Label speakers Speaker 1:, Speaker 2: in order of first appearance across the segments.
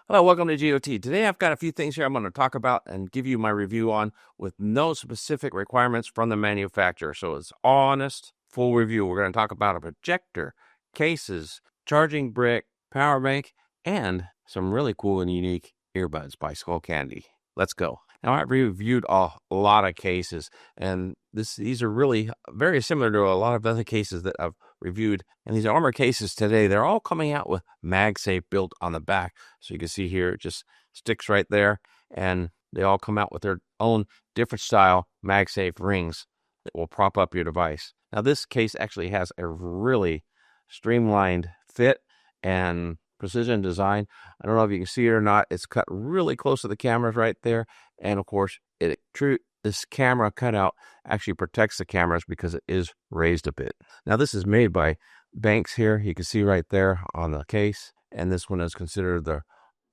Speaker 1: Hello, welcome to GOT. Today I've got a few things here I'm going to talk about and give you my review on with no specific requirements from the manufacturer. So it's honest, full review. We're going to talk about a projector, cases, charging brick, power bank, and some really cool and unique earbuds by Skullcandy. Let's go. Now, I've reviewed a lot of cases, and these are really very similar to a lot of other cases that I've reviewed. And these Armor cases today, they're all coming out with MagSafe built on the back. So you can see here, it just sticks right there, and they all come out with their own different style MagSafe rings that will prop up your device. Now, this case actually has a really streamlined fit and precision design. I don't know if you can see it or not. It's cut really close to the cameras right there. And of course, this camera cutout actually protects the cameras because it is raised a bit. Now, this is made by Benks here. You can see right there on the case. And this one is considered the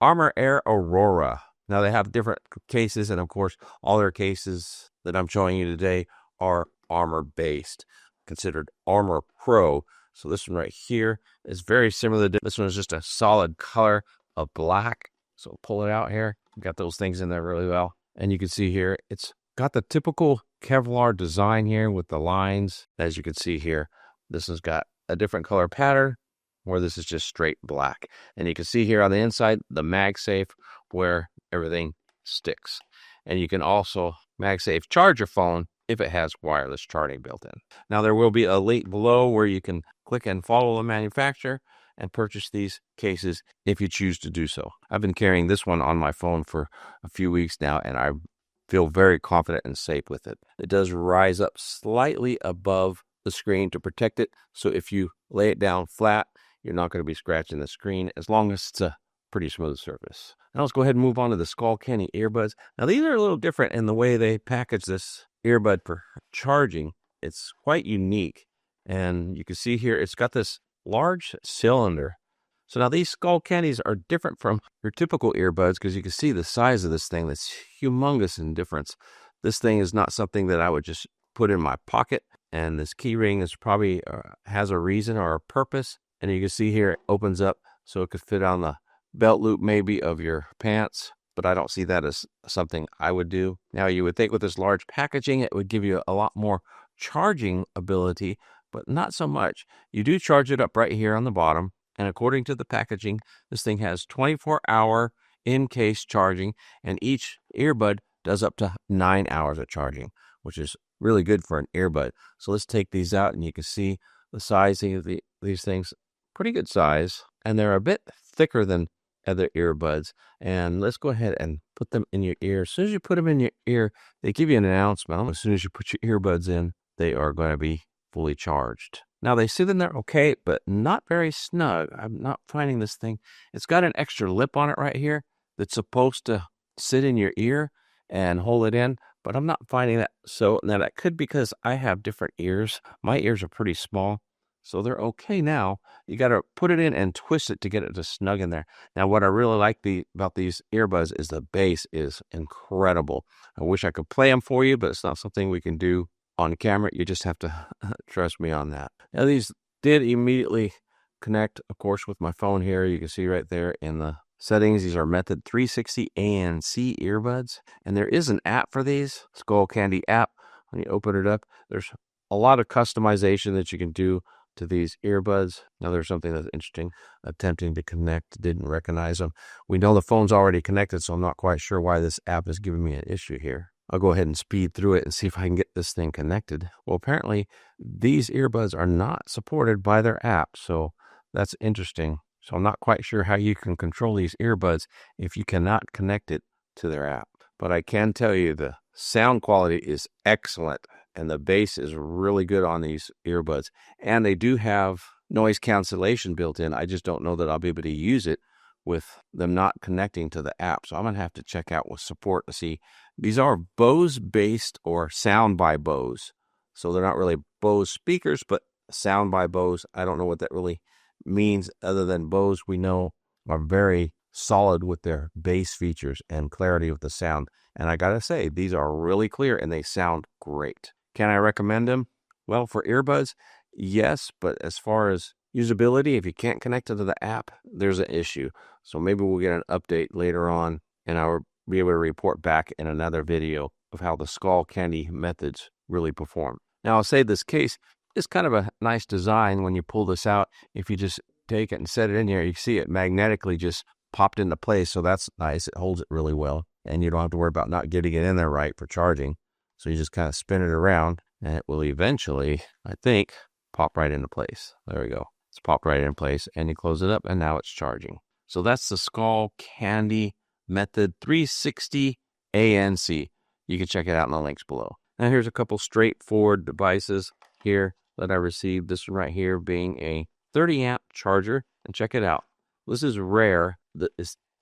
Speaker 1: Armor Air Aurora. Now, they have different cases. And of course, all their cases that I'm showing you today are Armor-based, considered Armor Pro. So this one right here is very similar to this one. Is just a solid color of black. So pull it out here. Got those things in there really well. And you can see here, it's got the typical Kevlar design here with the lines. As you can see here, this has got a different color pattern where this is just straight black. And you can see here on the inside, the MagSafe where everything sticks. And you can also MagSafe charge your phone if it has wireless charging built in. Now, there will be a link below where you can click and follow the manufacturer and purchase these cases if you choose to do so. I've been carrying this one on my phone for a few weeks now, and I feel very confident and safe with it. It does rise up slightly above the screen to protect it, so if you lay it down flat, you're not going to be scratching the screen as long as it's a pretty smooth surface. Now let's go ahead and move on to the Skullcandy earbuds. Now, these are a little different in the way they package this earbud for charging. It's quite unique, and you can see here it's got this large cylinder. So now these Skullcandys are different from your typical earbuds because you can see the size of this thing. That's humongous in difference. This thing is not something that I would just put in my pocket, and this key ring is probably has a reason or a purpose. And you can see here it opens up so it could fit on the belt loop maybe of your pants, but I don't see that as something I would do. Now, you would think with this large packaging, it would give you a lot more charging ability, but not so much. You do charge it up right here on the bottom, and according to the packaging, this thing has 24-hour in-case charging, and each earbud does up to 9 hours of charging, which is really good for an earbud. So let's take these out, and you can see the sizing of these things. Pretty good size, and they're a bit thicker than other earbuds. And let's go ahead and put them in your ear. As soon as you put them in your ear, they give you an announcement. As soon as you put your earbuds in, they are going to be fully charged. Now, they sit in there okay, but not very snug. I'm not finding this thing. It's got an extra lip on it right here that's supposed to sit in your ear and hold it in, but I'm not finding that. So now that could be because I have different ears. My ears are pretty small, so they're okay now. You got to put it in and twist it to get it to snug in there. Now, what I really like about these earbuds is the bass is incredible. I wish I could play them for you, but it's not something we can do on camera. You just have to trust me on that. Now, these did immediately connect, of course, with my phone here. You can see right there in the settings, these are Method 360 ANC earbuds. And there is an app for these, Skullcandy app. When you open it up, there's a lot of customization that you can do to these earbuds. Now, there's something that's interesting. Attempting to connect, didn't recognize them. We know the phone's already connected, so I'm not quite sure why this app is giving me an issue here. I'll go ahead and speed through it and see if I can get this thing connected. Well, apparently, these earbuds are not supported by their app, so that's interesting. So I'm not quite sure how you can control these earbuds if you cannot connect it to their app. But I can tell you the sound quality is excellent, and the bass is really good on these earbuds. And they do have noise cancellation built in. I just don't know that I'll be able to use it with them not connecting to the app. So I'm going to have to check out with support to see. These are Bose-based or sound by Bose. So they're not really Bose speakers, but sound by Bose. I don't know what that really means other than Bose, we know, are very solid with their bass features and clarity with the sound. And I got to say, these are really clear and they sound great. Can I recommend them? Well, for earbuds, yes, but as far as usability, if you can't connect to the app, there's an issue. So maybe we'll get an update later on, and I'll be able to report back in another video of how the Skullcandy methods really perform. Now, I'll say this case is kind of a nice design when you pull this out. If you just take it and set it in here, you see it magnetically just popped into place. So that's nice. It holds it really well, and you don't have to worry about not getting it in there right for charging. So you just kind of spin it around, and it will eventually, I think, pop right into place. There we go. It's popped right in place, and you close it up, and now it's charging. So that's the Skullcandy Method 360 ANC. You can check it out in the links below. Now here's a couple straightforward devices here that I received. This one right here being a 30 amp charger, and check it out. This is rare that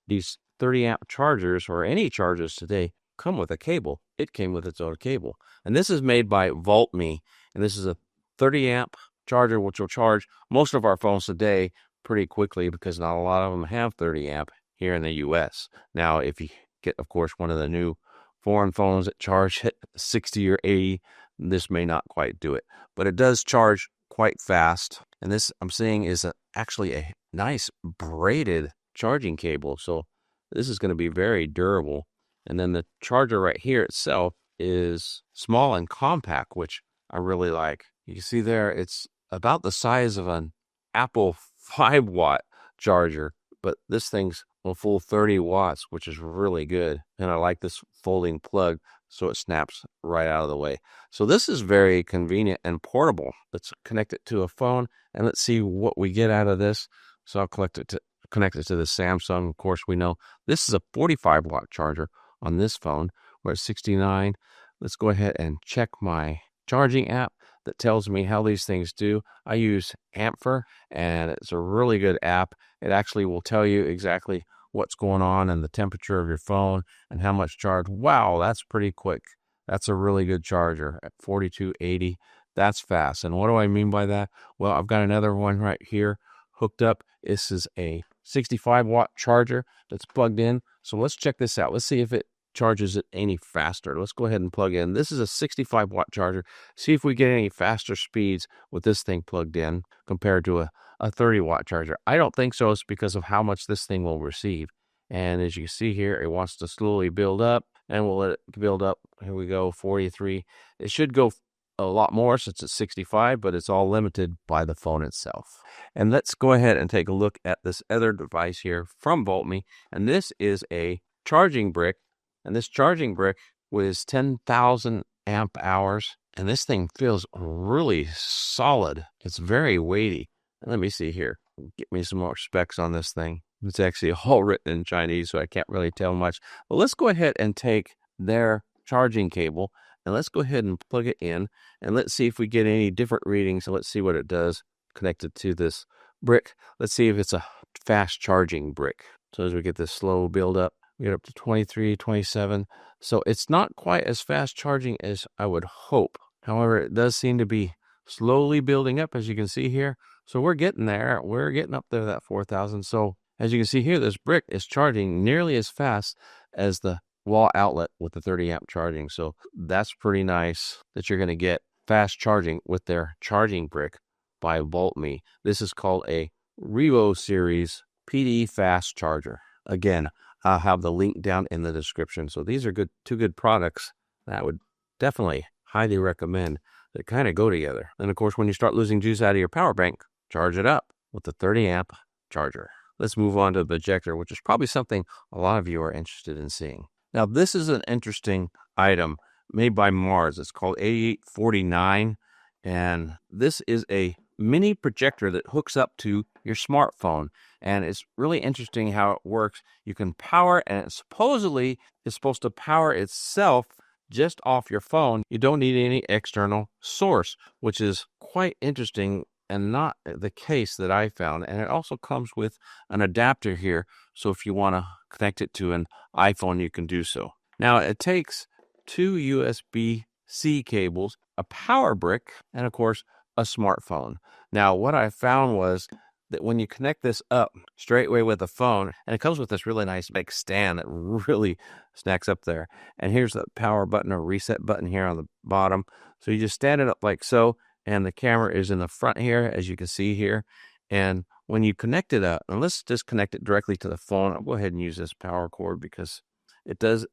Speaker 1: these 30 amp chargers, or any chargers today, come with a cable. It came with its own cable, and this is made by Voltme, and this is a 30 amp charger which will charge most of our phones today pretty quickly, because not a lot of them have 30 amp here in the US. Now, if you get, of course, one of the new foreign phones that charge at 60 or 80, this may not quite do it, but it does charge quite fast. And this I'm seeing is actually a nice braided charging cable, so this is going to be very durable. And then the charger right here itself is small and compact, which I really like. You can see there, it's about the size of an Apple 5-watt charger, but this thing's a full 30 watts, which is really good. And I like this folding plug, so it snaps right out of the way. So this is very convenient and portable. Let's connect it to a phone, and let's see what we get out of this. So I'll connect it to the Samsung. Of course, we know this is a 45-watt charger on this phone. We're at 69. Let's go ahead and check my charging app that tells me how these things do. I use Ampfer, and it's a really good app. It actually will tell you exactly what's going on and the temperature of your phone and how much charge. Wow, that's pretty quick. That's a really good charger at 4280. That's fast. And what do I mean by that? Well, I've got another one right here hooked up. This is a 65-watt charger that's plugged in. So let's check this out. Let's see if it charges it any faster. Let's go ahead and plug in. This is a 65-watt charger. See if we get any faster speeds with this thing plugged in compared to a 30-watt charger. I don't think so. It's because of how much this thing will receive. And as you can see here, it wants to slowly build up, and we'll let it build up. Here we go, 43. It should go a lot more since it's 65, but it's all limited by the phone itself. And let's go ahead and take a look at this other device here from Voltme. And this is a charging brick. And this charging brick was 10,000 amp hours. And this thing feels really solid. It's very weighty. And let me see here. Get me some more specs on this thing. It's actually all written in Chinese, so I can't really tell much. But let's go ahead and take their charging cable, and let's go ahead and plug it in, and let's see if we get any different readings. So let's see what it does connected to this brick. Let's see if it's a fast charging brick. So as we get this slow build up, we get up to 23, 27. So it's not quite as fast charging as I would hope. However, it does seem to be slowly building up, as you can see here. So we're getting there. We're getting up there, that 4,000. So as you can see here, this brick is charging nearly as fast as the wall outlet with the 30 amp charging. So that's pretty nice that you're going to get fast charging with their charging brick by Voltme. This is called a Revo Series PD Fast Charger. Again, I'll have the link down in the description. So these are two good products that I would definitely highly recommend that kind of go together. And of course, when you start losing juice out of your power bank, charge it up with the 30 amp charger. Let's move on to the projector, which is probably something a lot of you are interested in seeing. Now, this is an interesting item made by Mars. It's called 8849, and this is a mini projector that hooks up to your smartphone. And it's really interesting how it works. You can power it, and it supposedly is supposed to power itself just off your phone. You don't need any external source, which is quite interesting and not the case that I found. And it also comes with an adapter here. So if you want to connect it to an iPhone, you can do so. Now, it takes two USB-C cables, a power brick, and of course, a smartphone. Now, what I found was that when you connect this up straight away with a phone, and it comes with this really nice big stand that really snacks up there. And here's the power button or reset button here on the bottom. So you just stand it up like so, and the camera is in the front here, as you can see here. And when you connect it up, and let's just connect it directly to the phone. I'll go ahead and use this power cord because it does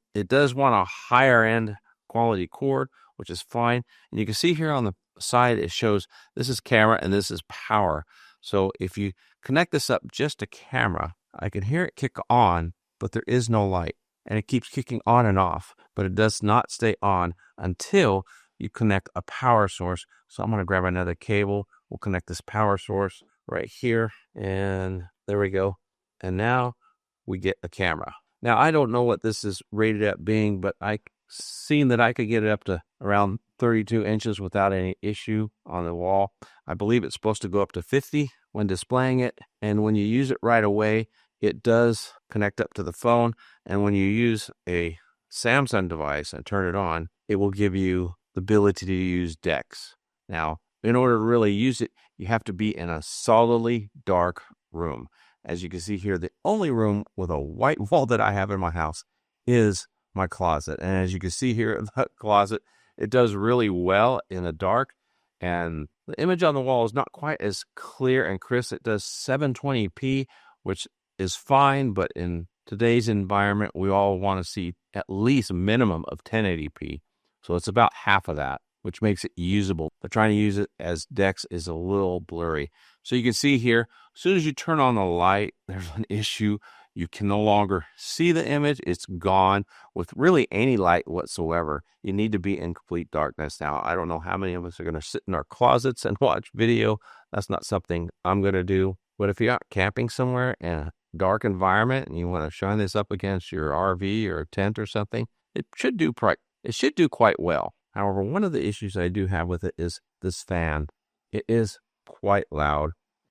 Speaker 1: want a higher end quality cord, which is fine. And you can see here on the side, it shows this is camera and this is power. So if you connect this up just to camera, I can hear it kick on, but there is no light. And it keeps kicking on and off, but it does not stay on until you connect a power source. So I'm going to grab another cable. We'll connect this power source right here. And there we go. And now we get a camera. Now, I don't know what this is rated at being, but I seen that I could get it up to around 32 inches without any issue on the wall. I believe it's supposed to go up to 50 when displaying it. And when you use it right away, it does connect up to the phone. And when you use a Samsung device and turn it on, it will give you the ability to use DeX. Now, in order to really use it, you have to be in a solidly dark room. As you can see here, the only room with a white wall that I have in my house is my closet. And as you can see here in the closet, it does really well in the dark. And the image on the wall is not quite as clear and crisp. It does 720p, which is fine, but in today's environment, we all want to see at least a minimum of 1080p. So it's about half of that, which makes it usable. But trying to use it as DeX is a little blurry. So you can see here, as soon as you turn on the light, there's an issue. You can no longer see the image. It's gone with really any light whatsoever. You need to be in complete darkness. Now, I don't know how many of us are going to sit in our closets and watch video. That's not something I'm going to do. But if you're out camping somewhere in a dark environment and you want to shine this up against your RV or tent or something, it should do quite well. However, one of the issues I do have with it is this fan. It is quite loud.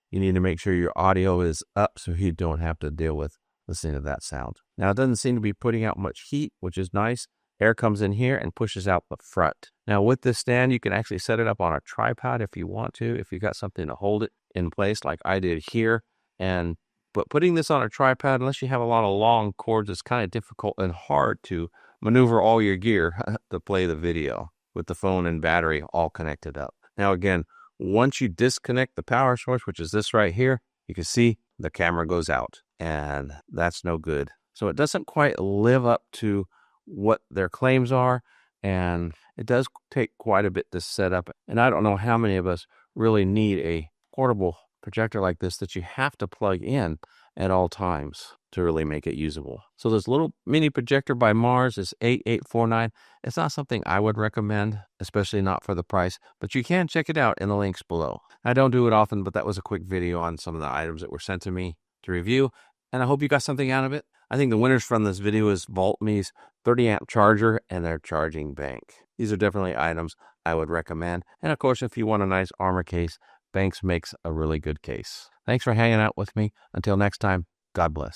Speaker 1: You need to make sure your audio is up so you don't have to deal with listening to that sound. Now, it doesn't seem to be putting out much heat, which is nice. Air comes in here and pushes out the front. Now, with this stand, you can actually set it up on a tripod if you want to, if you got something to hold it in place like I did here. But putting this on a tripod, unless you have a lot of long cords, it's kind of difficult and hard to maneuver all your gear to play the video with the phone and battery all connected up. Now, again, once you disconnect the power source, which is this right here, you can see the camera goes out, and that's no good. So it doesn't quite live up to what their claims are, and it does take quite a bit to set up. And I don't know how many of us really need a portable projector like this that you have to plug in at all times to really make it usable. So this little mini projector by Mars is $8849. It's not something I would recommend, especially not for the price, but you can check it out in the links below. I don't do it often, but that was a quick video on some of the items that were sent to me to review, and I hope you got something out of it. I think the winners from this video is Voltme's 30 amp charger and their charging bank. These are definitely items I would recommend. And of course, if you want a nice armor case, Benk makes a really good case. Thanks for hanging out with me. Until next time, God bless.